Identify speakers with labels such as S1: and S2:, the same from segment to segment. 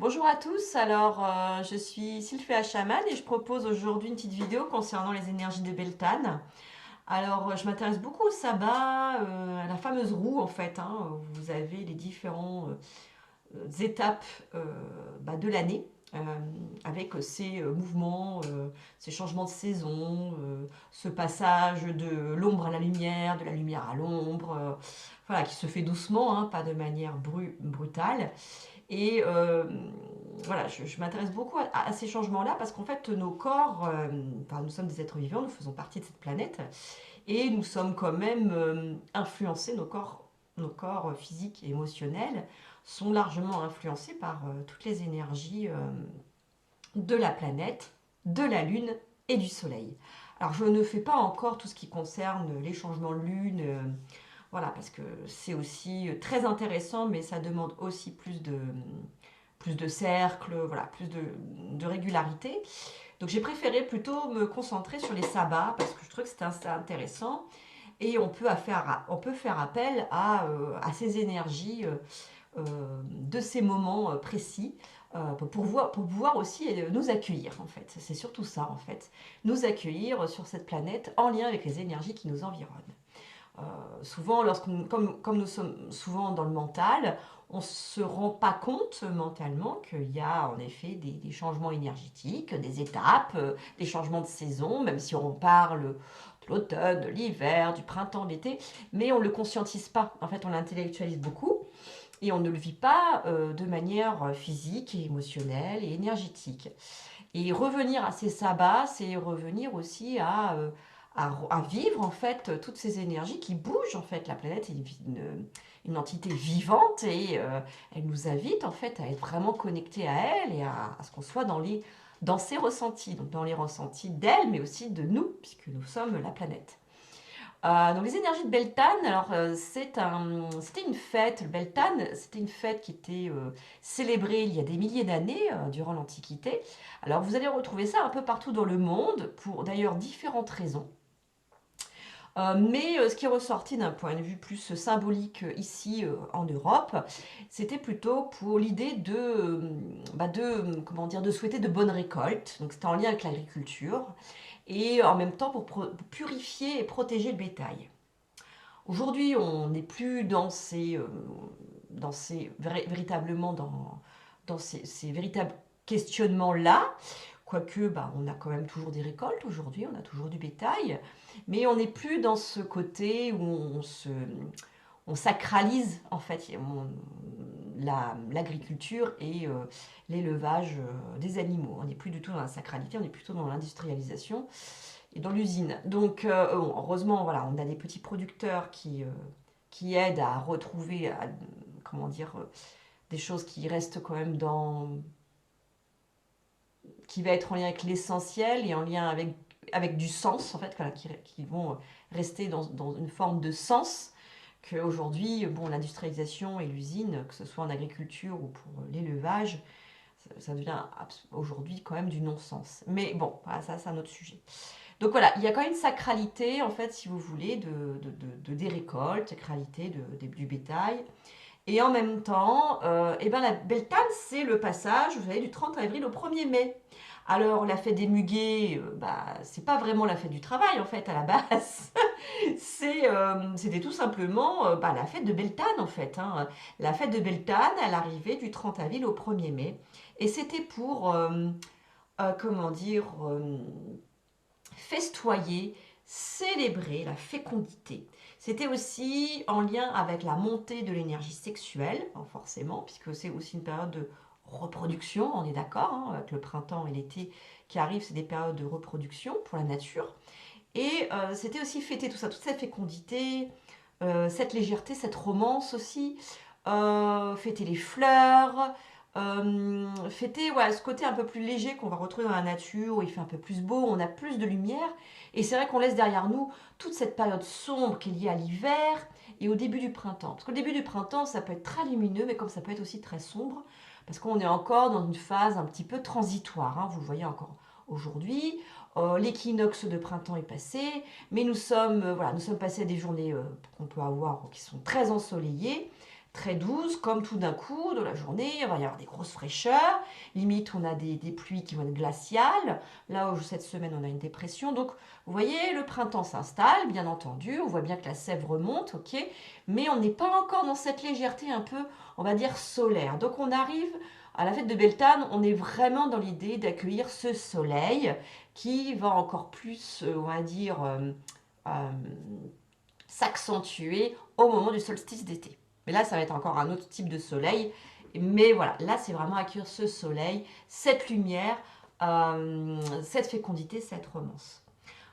S1: Bonjour à tous, je suis Sylphia Chaman et je propose aujourd'hui une petite vidéo concernant les énergies de Beltane. Je m'intéresse beaucoup au sabbat, à la fameuse roue en fait, où vous avez les différentes étapes de l'année, euh, avec ces mouvements, ces changements de saison, ce passage de l'ombre à la lumière, de la lumière à l'ombre, voilà, qui se fait doucement, pas de manière brutale. Et voilà, je m'intéresse beaucoup à ces changements-là parce qu'en fait, nos corps, enfin, nous sommes des êtres vivants, nous faisons partie de cette planète et nous sommes quand même influencés, nos corps physiques et émotionnels sont largement influencés par toutes les énergies de la planète, de la Lune et du Soleil. Alors, je ne fais pas encore tout ce qui concerne les changements de lune, voilà, parce que c'est aussi très intéressant, mais ça demande aussi plus de cercles, voilà, plus de régularité. Donc j'ai préféré plutôt me concentrer sur les sabbats parce que je trouve que c'est assez intéressant et on peut faire appel à ces énergies de ces moments précis pour pouvoir aussi nous accueillir en fait. C'est surtout ça en fait, nous accueillir sur cette planète en lien avec les énergies qui nous environnent. Souvent, comme nous sommes souvent dans le mental, on ne se rend pas compte mentalement qu'il y a en effet des changements énergétiques, des étapes, des changements de saison, même si on parle de l'automne, de l'hiver, du printemps, de l'été, mais on ne le conscientise pas. En fait, on l'intellectualise beaucoup et on ne le vit pas de manière physique et émotionnelle et énergétique. Et revenir à ces sabbats, c'est revenir aussi à vivre en fait toutes ces énergies qui bougent en fait. La planète est une entité vivante et elle nous invite en fait à être vraiment connectés à elle et à ce qu'on soit dans ses ressentis, donc dans les ressentis d'elle, mais aussi de nous, puisque nous sommes la planète. Donc les énergies de Beltane, c'était une fête. Le Beltane, c'était une fête qui était célébrée il y a des milliers d'années, durant l'Antiquité. Alors vous allez retrouver ça un peu partout dans le monde, pour d'ailleurs différentes raisons. Mais ce qui est ressorti d'un point de vue plus symbolique ici en Europe, c'était plutôt pour l'idée comment dire, de souhaiter de bonnes récoltes. Donc c'était en lien avec l'agriculture et en même temps pour purifier et protéger le bétail. Aujourd'hui, on n'est plus véritablement dans ces véritables questionnements-là, quoique on a quand même toujours des récoltes aujourd'hui, on a toujours du bétail, mais on n'est plus dans ce côté où on sacralise en fait l'agriculture et l'élevage des animaux. On n'est plus du tout dans la sacralité, on est plutôt dans l'industrialisation et dans l'usine. Donc, heureusement, voilà, on a des petits producteurs qui aident à retrouver, comment dire, des choses qui restent quand même qui va être en lien avec l'essentiel et en lien avec du sens, en fait, voilà, qui vont rester dans une forme de sens qu'aujourd'hui, bon, l'industrialisation et l'usine, que ce soit en agriculture ou pour l'élevage, ça devient aujourd'hui quand même du non-sens. Mais bon, voilà, ça c'est un autre sujet. Donc voilà, il y a quand même une sacralité, en fait, si vous voulez, des récoltes, sacralité du bétail. Et en même temps, la Beltane, c'est le passage, vous savez, du 30 avril au 1er mai. Alors, la fête des muguets, c'est pas vraiment la fête du travail, en fait, à la base. C'était tout simplement la fête de Beltane, en fait, hein. La fête de Beltane, elle arrivait du 30 avril au 1er mai. Et c'était pour, comment dire, festoyer, célébrer la fécondité. C'était aussi en lien avec la montée de l'énergie sexuelle, forcément, puisque c'est aussi une période de reproduction, on est d'accord, hein, avec le printemps et l'été qui arrivent, c'est des périodes de reproduction pour la nature. Et c'était aussi fêter tout ça, toute cette fécondité, cette légèreté, cette romance aussi, fêter les fleurs, fêter ce côté un peu plus léger qu'on va retrouver dans la nature, où il fait un peu plus beau, on a plus de lumière. Et c'est vrai qu'on laisse derrière nous toute cette période sombre qui est liée à l'hiver et au début du printemps. Parce qu'au début du printemps, ça peut être très lumineux, mais comme ça peut être aussi très sombre, parce qu'on est encore dans une phase un petit peu transitoire, hein, vous le voyez encore aujourd'hui. L'équinoxe de printemps est passé, mais nous sommes passés à des journées qu'on peut avoir qui sont très ensoleillées, très douce, comme tout d'un coup, dans la journée, il va y avoir des grosses fraîcheurs, limite on a des pluies qui vont être glaciales, là où cette semaine on a une dépression, donc vous voyez, le printemps s'installe, bien entendu, on voit bien que la sève remonte, ok, mais on n'est pas encore dans cette légèreté un peu, on va dire, solaire, donc on arrive à la fête de Beltane, on est vraiment dans l'idée d'accueillir ce soleil qui va encore plus, on va dire, euh, s'accentuer au moment du solstice d'été. Mais là, ça va être encore un autre type de soleil. Mais voilà, là, c'est vraiment accueillir ce soleil, cette lumière, cette fécondité, cette romance.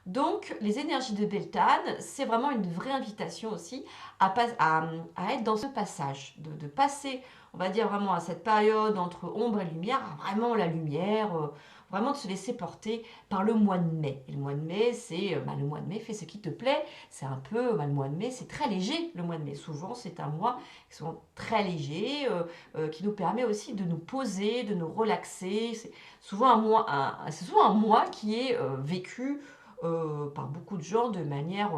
S1: Donc, les énergies de Beltane, c'est vraiment une vraie invitation aussi à être dans ce passage, de passer, on va dire vraiment à cette période entre ombre et lumière, à vraiment la lumière, vraiment de se laisser porter par le mois de mai. Et le mois de mai, c'est le mois de mai, fais ce qui te plaît. C'est un peu, le mois de mai, c'est très léger le mois de mai. Souvent, c'est un mois qui sont très léger, qui nous permet aussi de nous poser, de nous relaxer. C'est souvent un mois qui est vécu par beaucoup de gens de manière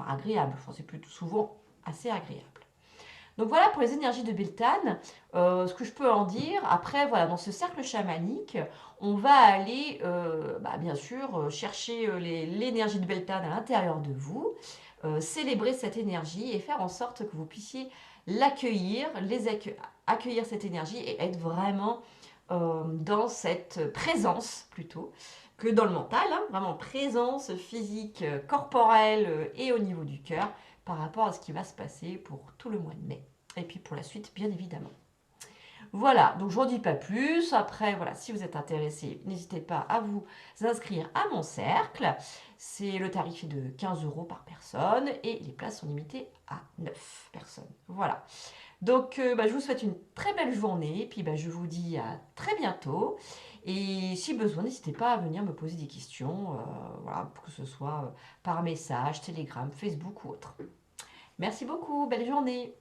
S1: agréable. Enfin, c'est plutôt souvent assez agréable. Donc voilà pour les énergies de Beltane, ce que je peux en dire. Après, voilà, dans ce cercle chamanique, on va aller, bien sûr, chercher l'énergie de Beltane à l'intérieur de vous, célébrer cette énergie et faire en sorte que vous puissiez l'accueillir, accueillir cette énergie et être vraiment dans cette présence plutôt que dans le mental, hein, vraiment présence physique, corporelle et au niveau du cœur par rapport à ce qui va se passer pour tout le mois de mai. Et puis pour la suite, bien évidemment. Voilà, donc je n'en dis pas plus. Après, voilà, si vous êtes intéressé, n'hésitez pas à vous inscrire à mon cercle. Le tarif est de 15 € par personne et les places sont limitées à 9 personnes. Voilà. Donc, je vous souhaite une très belle journée. Et puis, je vous dis à très bientôt. Et si besoin, n'hésitez pas à venir me poser des questions, voilà, que ce soit par message, Telegram, Facebook ou autre. Merci beaucoup. Belle journée.